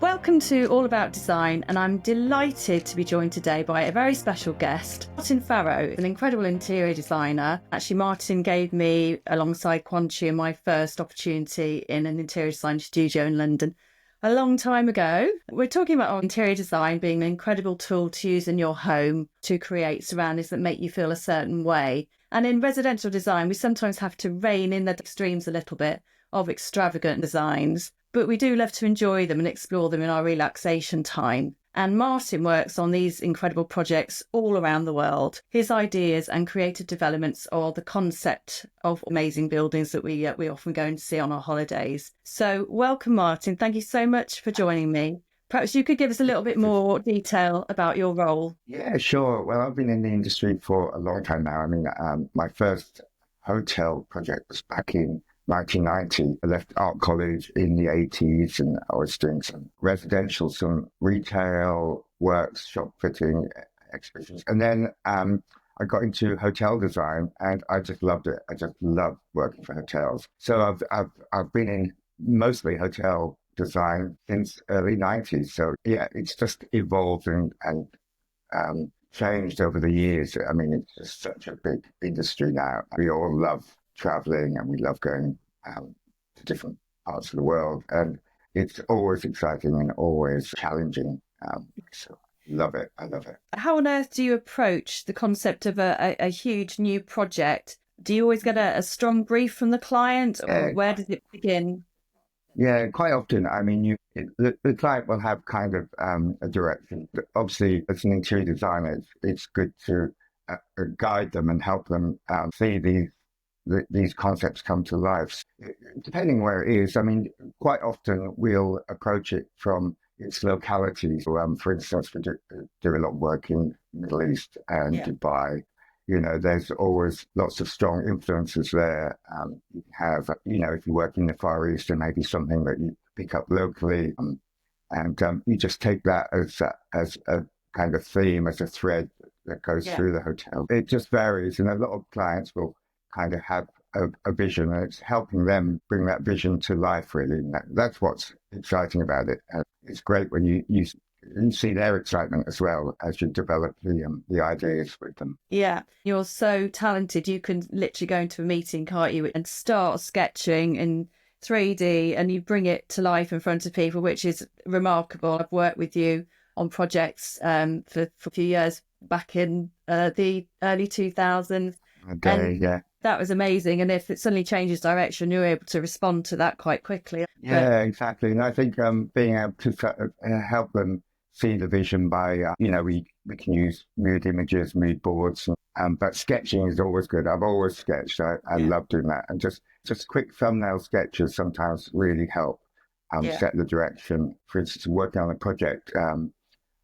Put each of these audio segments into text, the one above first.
Welcome to All About Design, and I'm delighted to be joined today by a very special guest, Martin Farrow, an incredible interior designer. Actually, Martin gave me, alongside Conceptual, my first opportunity in an interior design studio in London a long time ago. We're talking about interior design being an incredible tool to use in your home to create surroundings that make you feel a certain way. And in residential design, we sometimes have to rein in the extremes a little bit of extravagant designs, but we do love to enjoy them and explore them in our relaxation time. And Martin works on these incredible projects all around the world. His ideas and creative developments are the concept of amazing buildings that we often go and see on our holidays. So welcome, Martin. Thank you so much for joining me. Perhaps you could give us a little bit more detail about your role. Yeah, sure. Well, I've been in the industry for a long time now. I mean, my first hotel project was back in 1990. I left art college in the 80s and I was doing some residential, some retail works, shop fitting, exhibitions. And then I got into hotel design and I just loved it. I just loved working for hotels. So I've been in mostly hotel design since early 90s. So yeah, it's just evolved and changed over the years. I mean, it's just such a big industry now. We all love traveling and we love going to different parts of the world. And it's always exciting and always challenging. So love it. I love it. How on earth do you approach the concept of a huge new project? Do you always get a strong brief from the client, or where does it begin? Yeah, quite often. I mean, the client will have kind of a direction. Obviously, as an interior designer, it's good to guide them and help them see these concepts come to life. Depending where it is, I mean, quite often we'll approach it from its localities. For instance, we do a lot of work in the Middle East and Dubai. You know, there's always lots of strong influences there. You have, you know, if you work in the Far East, there may be something that you pick up locally, and you just take that as a kind of theme, as a thread that goes through the hotel. It just varies, and a lot of clients will kind of have a vision, and it's helping them bring that vision to life, really. And that's what's exciting about it. It's great when you see their excitement as well as you develop the ideas with them. Yeah, you're so talented. You can literally go into a meeting, can't you, and start sketching in 3D and you bring it to life in front of people, which is remarkable. I've worked with you on projects for a few years back in the early 2000s. Okay, that was amazing. And if it suddenly changes direction, you're able to respond to that quite quickly. Yeah, exactly. And I think being able to sort of, help them see the vision by, you know, we can use mood images, mood boards, but sketching is always good. I've always sketched. I love doing that. And just quick thumbnail sketches sometimes really help set the direction. For instance, working on a project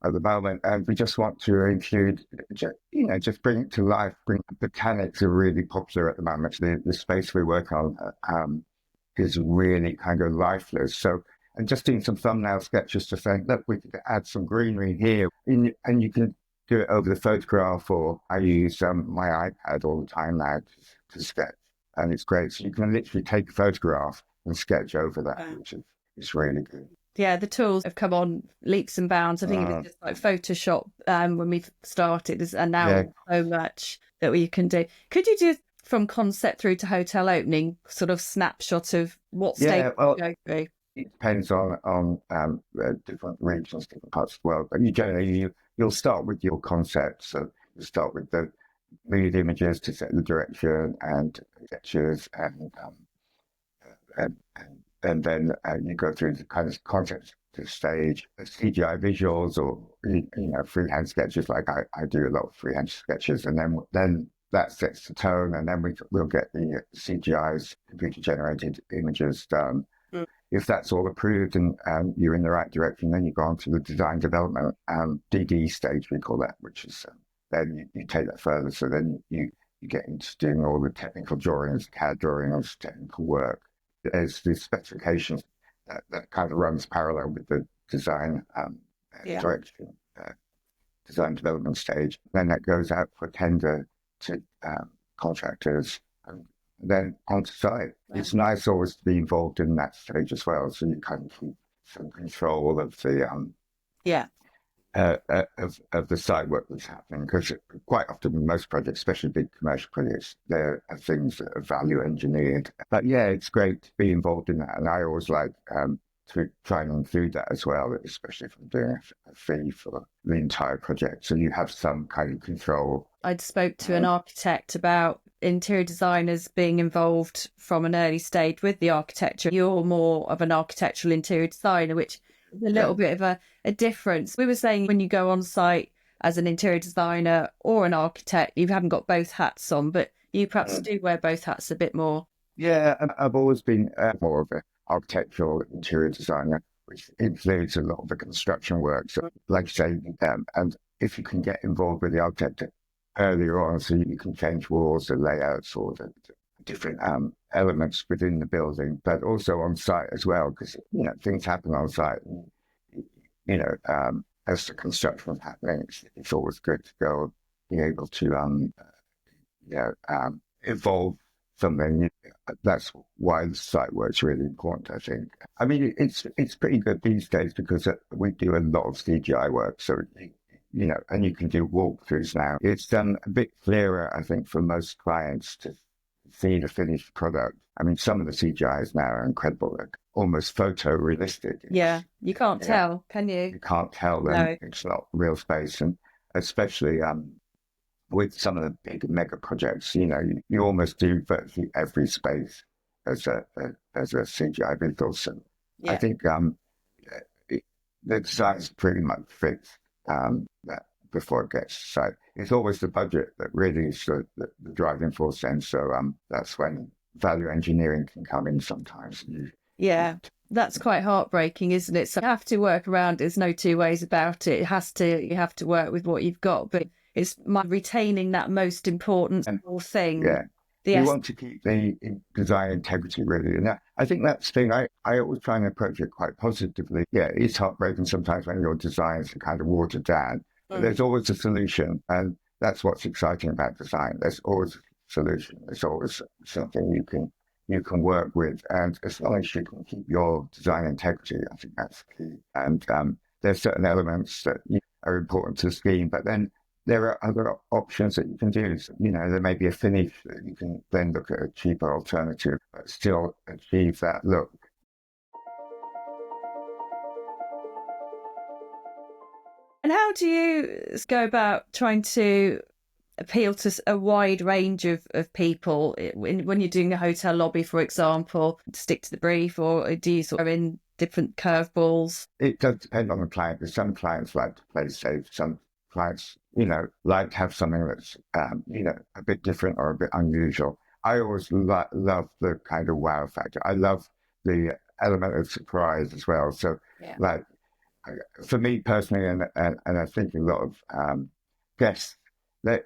at the moment, and we just want to include, just bring it to life. Botanics are really popular at the moment. The space we work on is really kind of lifeless. So, and just doing some thumbnail sketches to say, look, we could add some greenery here, and you can do it over the photograph, or I use my iPad all the time now to sketch, and it's great. So you can literally take a photograph and sketch over that, which is really good. Yeah, the tools have come on leaps and bounds. I think it was just like Photoshop when we started, and now so much that we can do. Could you do from concept through to hotel opening, sort of snapshot of what stage you go through? It depends on different regions, different parts of the world. But you'll start with your concept. So you start with the mood images to set the direction and sketches, and then you go through the kind of concept to stage, CGI visuals, or freehand sketches. Like I do a lot of freehand sketches, and then that sets the tone, and then we'll get the CGI's, computer generated images done. If that's all approved and you're in the right direction, then you go on to the design development DD stage, we call that, which is then you take that further. So then you get into doing all the technical drawings, CAD drawings, technical work. There's the specifications that kind of runs parallel with the design direction, design development stage. Then that goes out for tender to contractors, and then onto site. Wow. It's nice always to be involved in that stage as well, so you kind of keep some control of the Yeah. of the site work that's happening. Because quite often, in most projects, especially big commercial projects, there are things that are value engineered. But yeah, it's great to be involved in that, and I always like to try and include that as well, especially if I'm doing a fee for the entire project, so you have some kind of control. I spoke to an architect about interior designers being involved from an early stage with the architecture. You're more of an architectural interior designer, which is a little bit of a difference. We were saying when you go on site as an interior designer or an architect, you haven't got both hats on, but you perhaps do wear both hats a bit more. Yeah, I've always been more of an architectural interior designer, which includes a lot of the construction work. So, like I say, and if you can get involved with the architect earlier on, so you can change walls, the layouts, or the different elements within the building, but also on site as well, because things happen on site. And, as the construction is happening, it's always good to go be able to evolve something. That's why the site work's really important, I think. I mean, it's pretty good these days because we do a lot of CGI work, so and you can do walkthroughs now. It's a bit clearer, I think, for most clients to see the finished product. I mean, some of the CGIs now are incredible, like almost photorealistic. Yeah, you can't tell, can you? You can't tell them. No. It's not real space, and especially with some of the big mega projects, you almost do virtually every space as a CGI visual. So I think the design's pretty much fixed that before it gets to site. It's always the budget that really is the driving force then. So that's when value engineering can come in sometimes. Yeah. That's quite heartbreaking, isn't it? So you have to work around. There's no two ways about it. You have to work with what you've got, but it's retaining that most important thing. Yeah. You want to keep the design integrity, really. And I think that's the thing. I always try and approach it quite positively. Yeah, it's heartbreaking sometimes when your designs are kind of watered down. But there's always a solution. And that's what's exciting about design. There's always a solution. There's always something you can work with. And as long as you can keep your design integrity, I think that's key. And there's certain elements that are important to the scheme, but then there are other options that you can do. There may be a finish that you can then look at a cheaper alternative, but still achieve that look. And how do you go about trying to appeal to a wide range of people when you're doing a hotel lobby, for example? Stick to the brief, or do you sort of in different curveballs? It does depend on the client. Because some clients like to play safe. Some clients, like to have something that's, a bit different or a bit unusual. I always love the kind of wow factor. I love the element of surprise as well. So, for me personally, and I think a lot of guests, they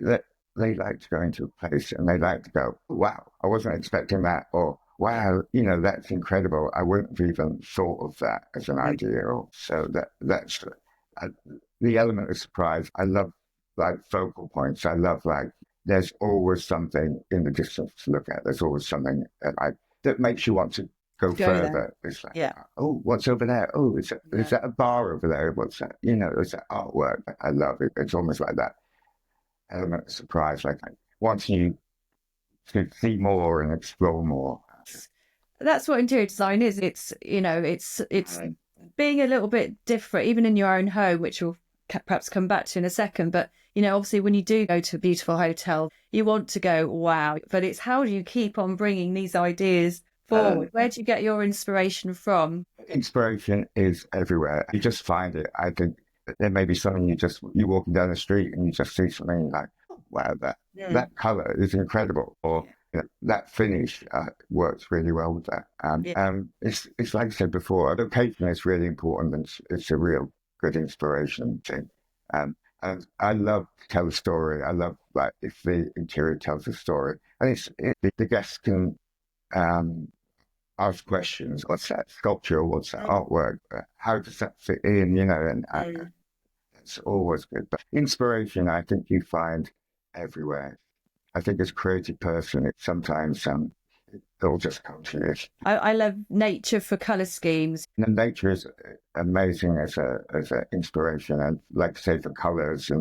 like to go into a place and they like to go, wow, I wasn't expecting that, or wow, that's incredible. I wouldn't have even thought of that as an idea. Or so that's the element of surprise. I love focal points. I love there's always something in the distance to look at. There's always something that makes you want to go further. There. It's oh, what's over there? Oh, is that a bar over there? What's that? It's that artwork. I love it. It's almost like that element of surprise, wanting you to see more and explore more. That's what interior design is. It's being a little bit different, even in your own home, which we'll perhaps come back to in a second. But obviously, when you do go to a beautiful hotel, you want to go wow. But it's how do you keep on bringing these ideas forward? Where do you get your inspiration from? Inspiration is everywhere. You just find it. I think there may be something you're walking down the street and you just see something like, oh, wow, that color is incredible, or that finish works really well with that. It's like I said before, location is really important, and it's a real good inspiration thing. And I love to tell a story. I love if the interior tells a story, and the guests can ask questions. What's that sculpture? What's that artwork? How does that fit in? And it's always good. But inspiration, I think you find everywhere. I think as a creative person, it's sometimes It'll just come to you. I love nature for colour schemes. And nature is amazing as a inspiration, and like I say, for colours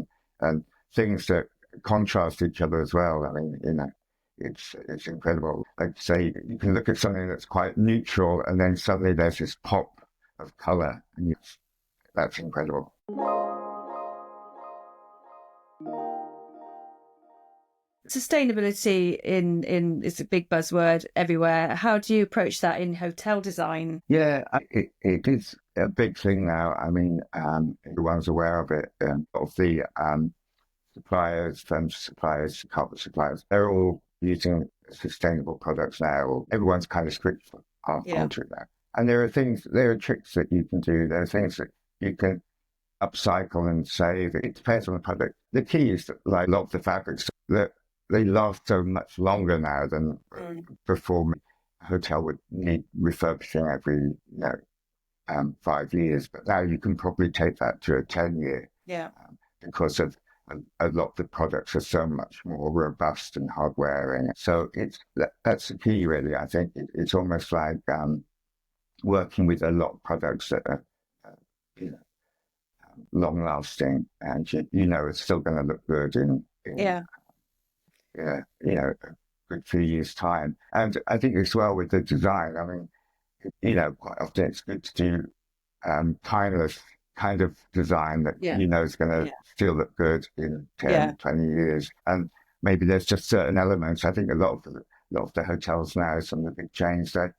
and things that contrast each other as well. I mean, it's incredible. Like say, you can look at something that's quite neutral, and then suddenly there's this pop of colour, and that's incredible. Sustainability in is a big buzzword everywhere. How do you approach that in hotel design? Yeah, it is a big thing now. I mean, everyone's aware of it. Of the suppliers, furniture suppliers, carpet suppliers, they're all using sustainable products now. Everyone's kind of switched onto it now. And there are tricks that you can do. There are things that you can upcycle and save. It depends on the product. The key is that, like a lot of the fabrics, that they last so much longer now than before. A hotel would need refurbishing every 5 years, but now you can probably take that to a 10-year. Yeah. Because of a lot of the products are so much more robust and hard wearing. So that's the key, really. I think it's almost like working with a lot of products that are long lasting, and it's still going to look good in a good few years' time. And I think as well with the design, I mean, quite often it's good to do timeless kind of design that is going to still look good in 10, 20 years. And maybe there's just certain elements. I think a lot of the hotels now, some of the big chains, that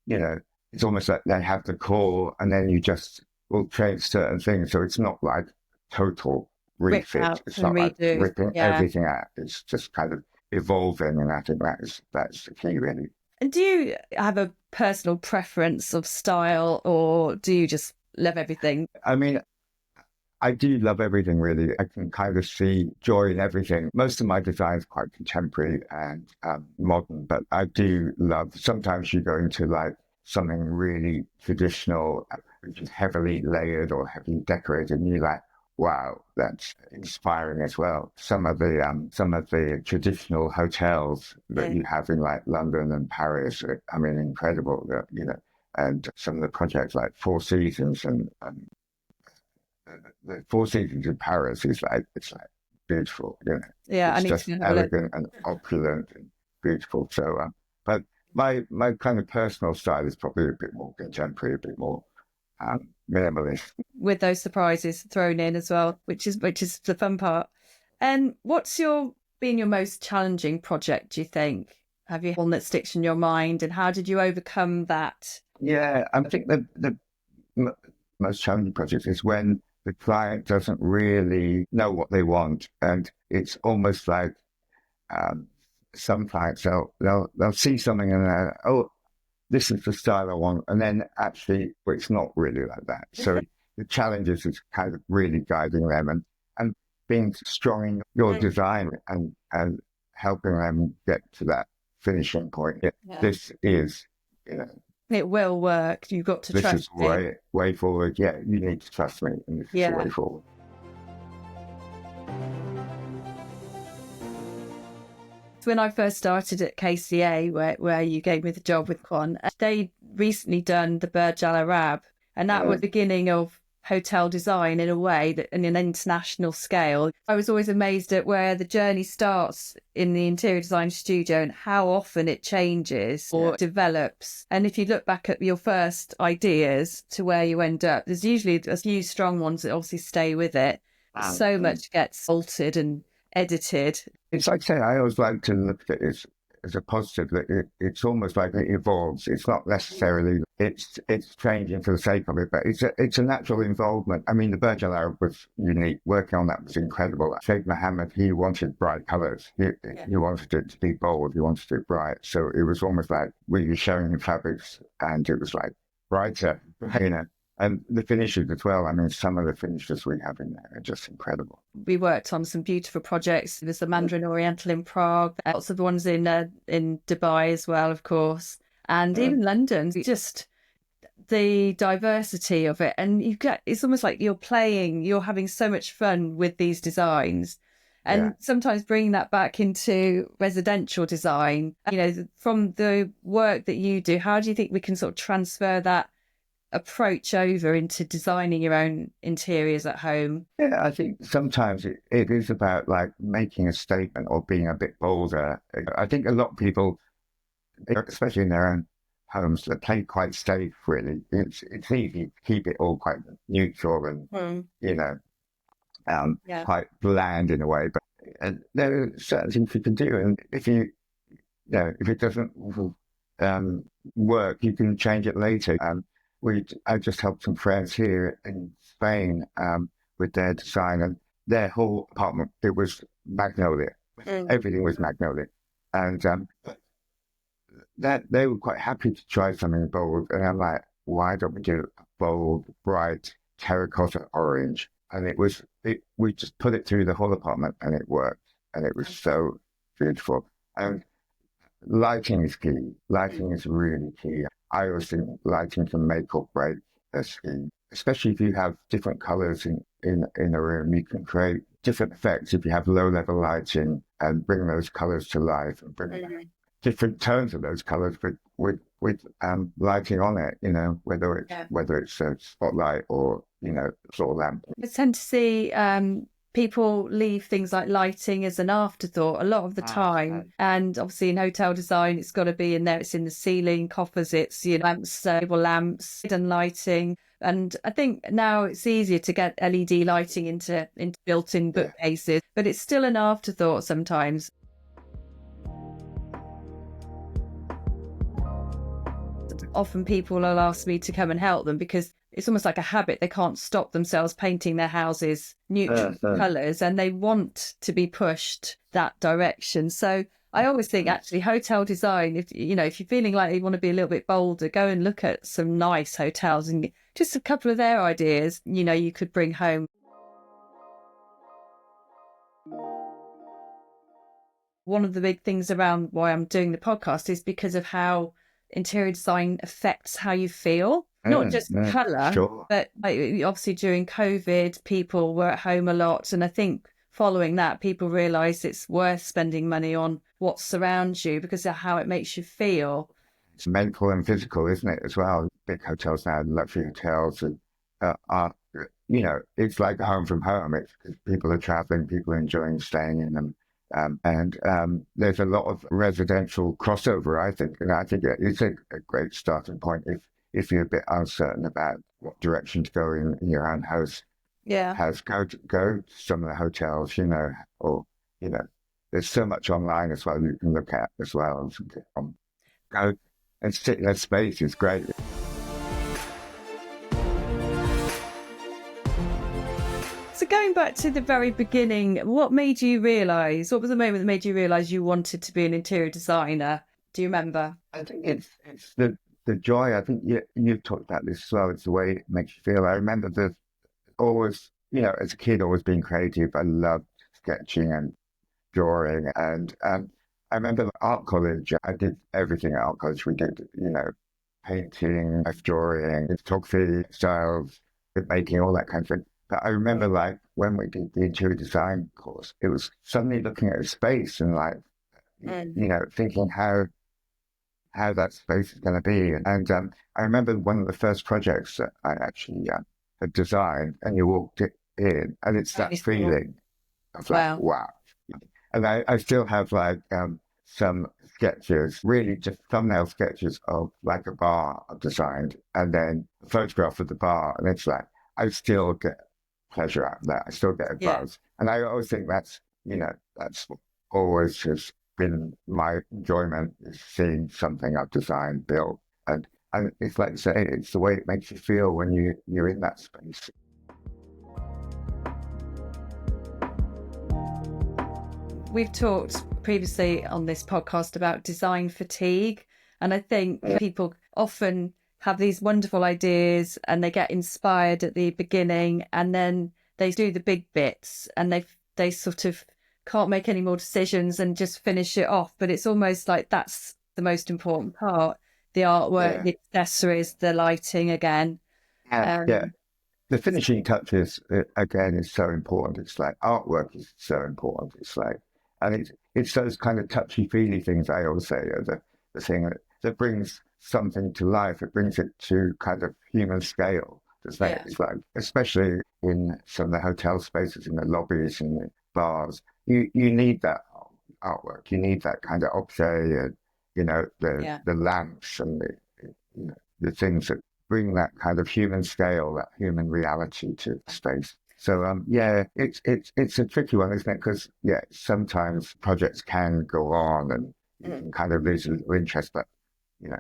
it's almost like they have the core, and then you just will change certain things. So it's not like total refit. It's not like ripping everything out. It's just kind of evolving, and I think that's the key, really. And do you have a personal preference of style, or do you just love everything? I mean, I do love everything, really. I can kind of see joy in everything. Most of my design is quite contemporary and modern, but I do love, sometimes you go into like something really traditional, which is heavily layered or heavily decorated, and you're like, wow, that's inspiring as well. Some of the traditional hotels that you have in like London and Paris, I mean, incredible. And some of the projects like Four Seasons and the Four Seasons in Paris is like, it's like beautiful. Yeah, it's just elegant and opulent and beautiful. So, but my kind of personal style is probably a bit more contemporary, a bit more minimalist, with those surprises thrown in as well, which is the fun part. And what's been your most challenging project, do you think? Have you one that sticks in your mind, and how did you overcome that? Yeah, I think the most challenging project is when the client doesn't really know what they want, and it's almost like some clients they'll see something and they're, this is the style I want, and then actually it's not really like that. So the challenge is kind of really guiding them and being strong in your design and helping them get to that finishing point. This is, it will work. You've got to trust me. This is way forward. Yeah, you need to trust me, and this is the way forward. When I first started at KCA, where you gave me the job with Quan, they recently done the Burj Al Arab, and that was the beginning of hotel design in a way, that in an international scale. I was always amazed at where the journey starts in the interior design studio and how often it changes or develops. And if you look back at your first ideas to where you end up, there's usually a few strong ones that obviously stay with it. So much gets altered and edited. It's like saying, I always like to look at it as a positive, that it's almost like it evolves. It's not necessarily it's changing for the sake of it, but it's a natural involvement. I mean, the Burj Al Arab was unique. Working on that was incredible. Sheikh Mohammed, he wanted bright colours. He wanted it to be bold. He wanted it bright. So it was almost like we were showing him fabrics, and it was like brighter, And the finishes as well. I mean, some of the finishes we have in there are just incredible. We worked on some beautiful projects. There's the Mandarin Oriental in Prague, lots of the ones in Dubai as well, of course, and even London. Just the diversity of it, and it's almost like you're having so much fun with these designs, And sometimes bringing that back into residential design, from the work that you do, how do you think we can sort of transfer that approach over into designing your own interiors at home? Yeah, I think sometimes it is about like making a statement or being a bit bolder. I think a lot of people, especially in their own homes, that play quite safe, really. It's easy to keep it all quite neutral and, you know, quite bland in a way. But there are certain things you can do. And if it doesn't work, you can change it later. I just helped some friends here in Spain with their design, and their whole apartment, it was magnolia. Everything was magnolia. And that they were quite happy to try something bold. And I'm like, why don't we do a bold, bright terracotta orange? And we just put it through the whole apartment and it worked. And it was so beautiful. And lighting is key. Lighting is really key. I always think lighting can make or break a scheme, especially if you have different colors in a room. You can create different effects if you have low-level lighting and bring those colors to life and bring different tones of those colors with lighting on it, whether it's a spotlight or, sort of lamp. I tend to see people leave things like lighting as an afterthought a lot of the time. And obviously in hotel design, it's got to be in there. It's in the ceiling, composites, lamps, table lamps, hidden lighting. And I think now it's easier to get LED lighting into built-in bookcases, but it's still an afterthought sometimes. Often people will ask me to come and help them because it's almost like a habit. They can't stop themselves painting their houses neutral colours, and they want to be pushed that direction. So I always think actually hotel design, if you're feeling like you want to be a little bit bolder, go and look at some nice hotels and just a couple of their ideas, you could bring home. One of the big things around why I'm doing the podcast is because of how interior design affects how you feel, not just colour, but obviously during COVID, people were at home a lot. And I think following that, people realise it's worth spending money on what surrounds you because of how it makes you feel. It's mental and physical, isn't it, as well? Big hotels now, luxury hotels, are, it's like a home from home. It's people are travelling, people are enjoying staying in them. And there's a lot of residential crossover, I think. And I think it's a great starting point if you're a bit uncertain about what direction to go in your own house. Go to some of the hotels, or, there's so much online as well you can look at as well. Go and sit in that space is great. So going back to the very beginning, what was the moment that made you realise you wanted to be an interior designer? Do you remember? I think it's the joy. I think you've talked about this as well. It's the way it makes you feel. I remember always, as a kid, always being creative. I loved sketching and drawing. And I remember at art college, I did everything at art college. We did, painting, drawing, photography, styles, making, all that kind of thing. But I remember, like, when we did the interior design course, it was suddenly looking at a space and, like, thinking how that space is going to be. And I remember one of the first projects that I actually had designed, and you walked in, and it's that feeling of, like, wow. And I still have, like, some sketches, really just thumbnail sketches of, like, a bar I've designed, and then a photograph of the bar, and it's like, I still get pleasure out of that. I still get a buzz. And I always think that's what always has been my enjoyment, is seeing something I've designed, built. And it's like you say, it's the way it makes you feel when you're in that space. We've talked previously on this podcast about design fatigue. And I think people often have these wonderful ideas and they get inspired at the beginning, and then they do the big bits and they sort of can't make any more decisions and just finish it off. But it's almost like that's the most important part, the artwork, the accessories, the lighting again. the finishing touches again is so important. It's like artwork is so important. It's like, and it's those kind of touchy feely things I always say are the thing that brings something to life. It brings it to kind of human scale. Yeah. It's like, especially in some of the hotel spaces, in the lobbies and the bars, you need that artwork. You need that kind of objet, Yeah. the lamps and the things that bring that kind of human scale, that human reality to space. So yeah, it's a tricky one, isn't it? Because yeah, sometimes projects can go on and you Mm. can kind of lose a little interest, but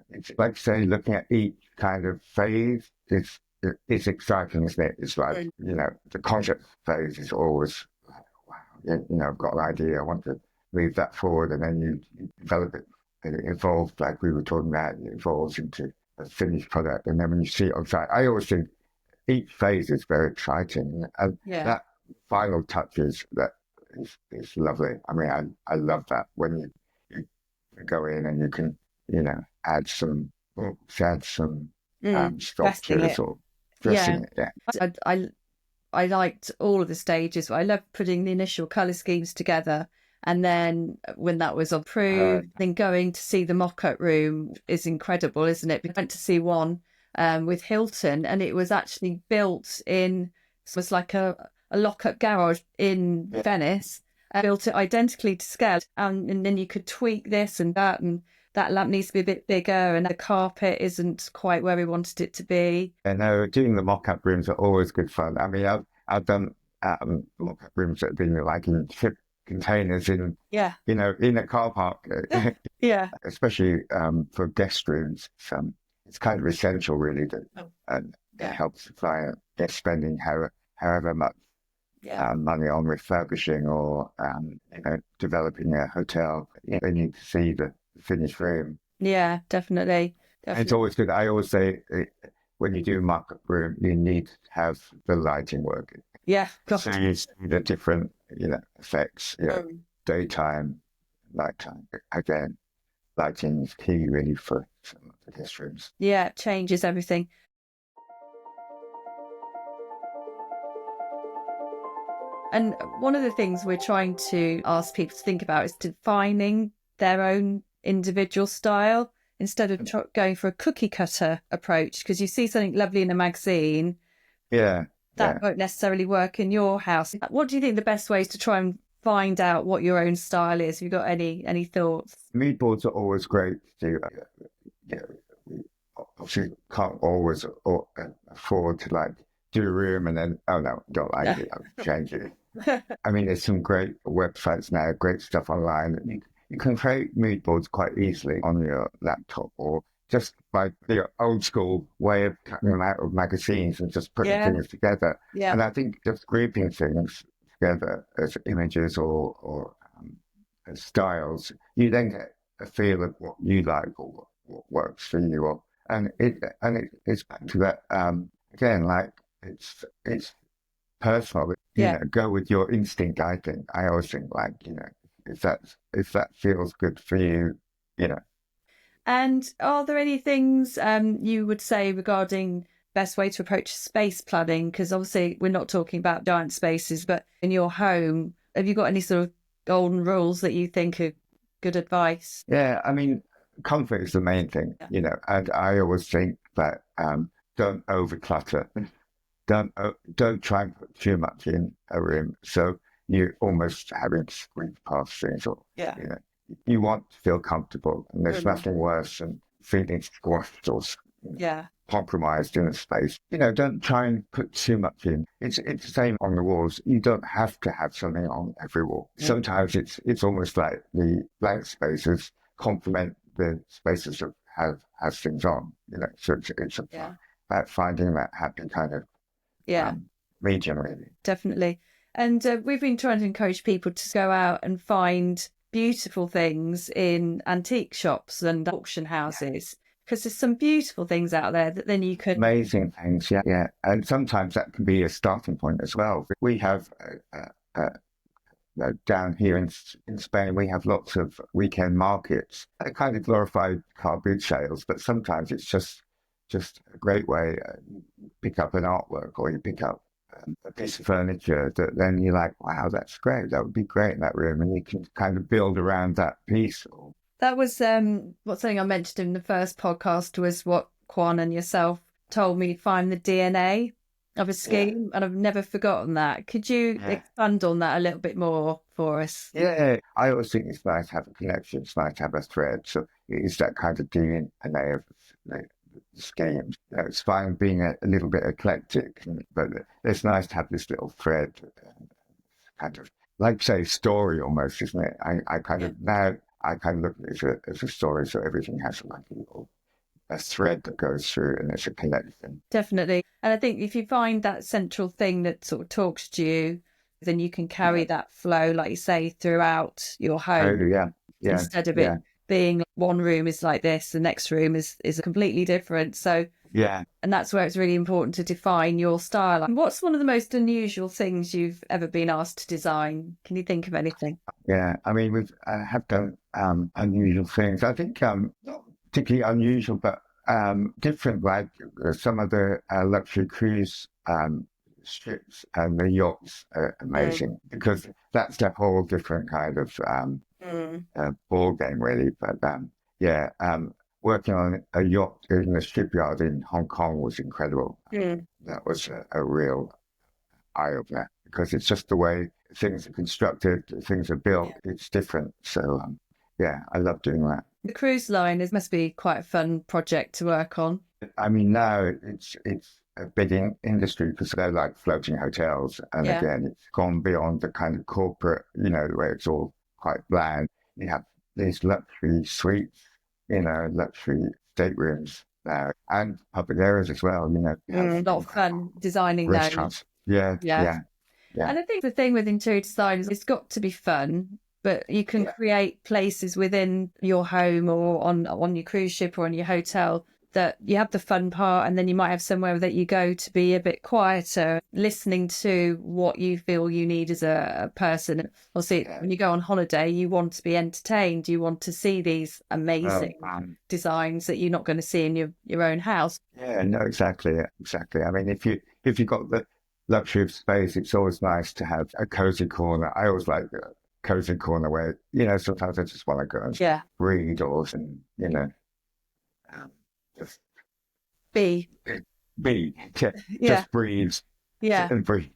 it's like say looking at each kind of phase it's exciting, isn't it? It's like Mm. the concept phase is always wow, I've got an idea, I want to move that forward, and then you develop it, and it evolves like we were talking about. It evolves into a finished product, and then when you see it on site, I always think each phase is very exciting, and Yeah. that final touches that is lovely. I mean, I love that when you go in and you can add some books, add some Dressing sculptures it. or Yeah. dressing it. Yeah, I liked all of the stages. I loved putting the initial colour schemes together. And then when that was approved, then going to see the mock-up room is incredible, isn't it? We went to see one with Hilton, and it was actually built in, it was like a lock-up garage in Venice. Built it identically to scale. And then you could tweak this and that lamp needs to be a bit bigger, and the carpet isn't quite where we wanted it to be. and doing the mock-up rooms are always good fun. I mean, I've done mock-up rooms that have been like in ship containers in Yeah. in a car park, Yeah. especially for guest rooms. It's kind of essential, really, that and it Yeah. helps the client get spending however much Yeah. money on refurbishing or developing a hotel. They need to see the finished room. Yeah, definitely. And it's always good. I always say when you do a mock-up room, you need to have the lighting working. Yeah, So you see the different effects, daytime, nighttime. Again, lighting is key really for some of the guest rooms. Yeah, it changes everything. And one of the things we're trying to ask people to think about is defining their own individual style instead of going for a cookie cutter approach, because you see something lovely in a magazine. Yeah. That won't necessarily work in your house. What do you think the best way is to try and find out what your own style is? Have you got any thoughts? Mood boards are always great to we obviously can't always afford to like do a room and then, oh no, don't like it, I'll change it. I mean, there's some great websites now, great stuff online. You can create mood boards quite easily on your laptop or just by the old school way of cutting them out of magazines and just putting things together. Yeah. And I think just grouping things together as images or as styles, you then get a feel of what you like or what works for you. And it's back to that again, like it's personal. Go with your instinct. I think I always think like if that feels good for you, And are there any things you would say regarding best way to approach space planning? Because obviously we're not talking about giant spaces, but in your home, have you got any sort of golden rules that you think are good advice? Yeah, I mean, comfort is the main thing, and I always think that don't overclutter. Don't try and put too much in a room, so you're almost having to squeeze past things, or you want to feel comfortable, and there's nothing worse than feeling squashed or compromised in a space. Don't try and put too much in. It's the same on the walls. You don't have to have something on every wall. Sometimes it's almost like the blank spaces complement the spaces that has things on. So it's about finding that happy kind of medium, really. Definitely. And we've been trying to encourage people to go out and find beautiful things in antique shops and auction houses, because there's some beautiful things out there that then you could... Amazing things, yeah. And sometimes that can be a starting point as well. We have, down here in Spain, we have lots of weekend markets. They're kind of glorified car boot sales, but sometimes it's just just a great way. You pick up an artwork or you pick up a piece of furniture that then you're like, wow, that's great. That would be great in that room. And you can kind of build around that piece. That was what something I mentioned in the first podcast was what Quan and yourself told me, find the DNA of a scheme, and I've never forgotten that. Could you expand on that a little bit more for us? Yeah, I always think it's nice to have a connection. It's nice to have a thread. So it's that kind of DNA of the schemes. It's fine being a little bit eclectic, but it's nice to have this little thread, kind of like say story almost, isn't it? I kind of now I kind of look at it as a story, so everything has like a thread that goes through, and it's a connection. Definitely. And I think if you find that central thing that sort of talks to you, then you can carry that flow, like you say, throughout your home. Oh, yeah. Instead of it being one room is like this, the next room is completely different. So and that's where it's really important to define your style. And what's one of the most unusual things you've ever been asked to design? Can you think of anything? Yeah, I mean, I have done unusual things. I think not particularly unusual, but different. Like some of the luxury cruise ships and the yachts are amazing because that's a whole different kind of ball game, really. But working on a yacht in the shipyard in Hong Kong was incredible. That was a real eye-opener because it's just the way things are constructed, things are built, it's different. So, I love doing that. The cruise line must be quite a fun project to work on. I mean, now it's a big industry because they're like floating hotels. And again, it's gone beyond the kind of corporate, where it's all quite bland. You have these luxury suites, luxury staterooms now, and public areas as well, A lot of fun designing restaurants. those. Yeah. And I think the thing with interior design is it's got to be fun, but you can create places within your home or on your cruise ship or on your hotel that you have the fun part, and then you might have somewhere that you go to be a bit quieter, listening to what you feel you need as a person. Obviously, when you go on holiday, you want to be entertained. You want to see these amazing designs that you're not going to see in your own house. Yeah, no, exactly. I mean, if you got the luxury of space, it's always nice to have a cozy corner. I always like a cozy corner where, sometimes I just want to go and read or, just just breathe and breathe.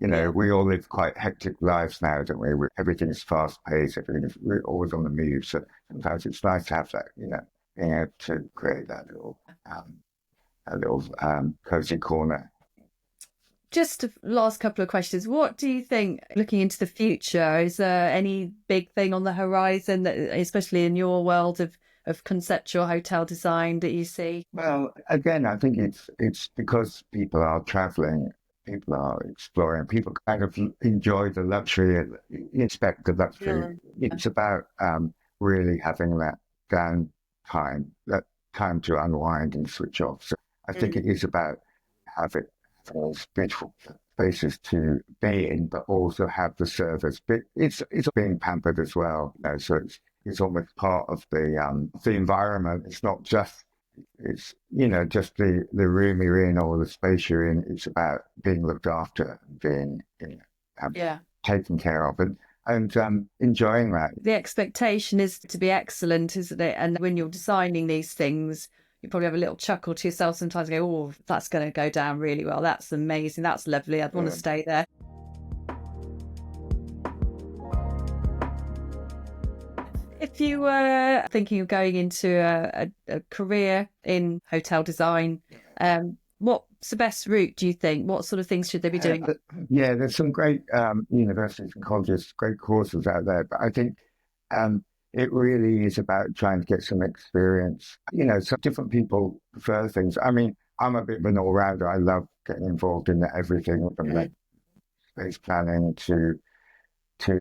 We all live quite hectic lives now, don't we? Everything's fast paced, we're always on the move. So sometimes it's nice to have that, being able to create that little cozy corner. Just a last couple of questions. What do you think, looking into the future, is there any big thing on the horizon, that, especially in your world of conceptual hotel design, that you see? Well, again, I think it's because people are traveling, people are exploring, people kind of enjoy the luxury, inspect the luxury. It's about really having that downtime, that time to unwind and switch off. So I think it is about having those beautiful spaces to be in, but also have the service. But it's being pampered as well. So it's almost part of the environment. It's not just just the room you're in or the space you're in. It's about being looked after, being taken care of, and enjoying that. The expectation is to be excellent, isn't it? And when you're designing these things, you probably have a little chuckle to yourself sometimes and go, oh, that's going to go down really well. That's amazing. That's lovely. I'd want to stay there. If you were thinking of going into a career in hotel design, what's the best route, do you think? What sort of things should they be doing? There's some great universities and colleges, great courses out there. But I think it really is about trying to get some experience. Some different people prefer things. I mean, I'm a bit of an all-rounder. I love getting involved in everything from like space planning to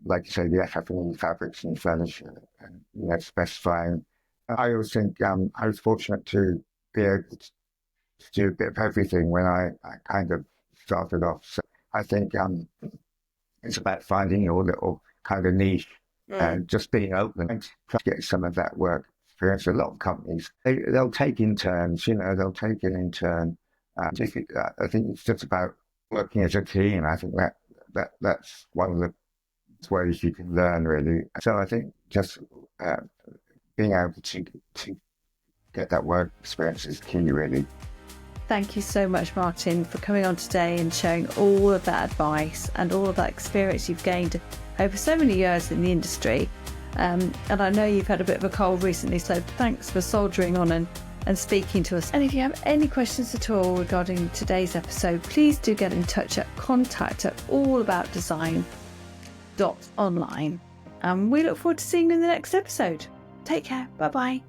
like you say, the FF&E fabrics and furniture, and specifying. I always think I was fortunate to be able to do a bit of everything when I kind of started off. So I think it's about finding your little kind of niche and just being open and try to get some of that work experience. A lot of companies, they'll take interns, they'll take an intern. I think it's just about working as a team. I think that's one of the ways you can learn, really. So I think just being able to get that work experience is key, really. Thank you so much, Martin, for coming on today and sharing all of that advice and all of that experience you've gained over so many years in the industry. And I know you've had a bit of a cold recently, so thanks for soldiering on and speaking to us. And if you have any questions at all regarding today's episode, please do get in touch at contact@allaboutdesign.online. And we look forward to seeing you in the next episode. Take care. Bye-bye.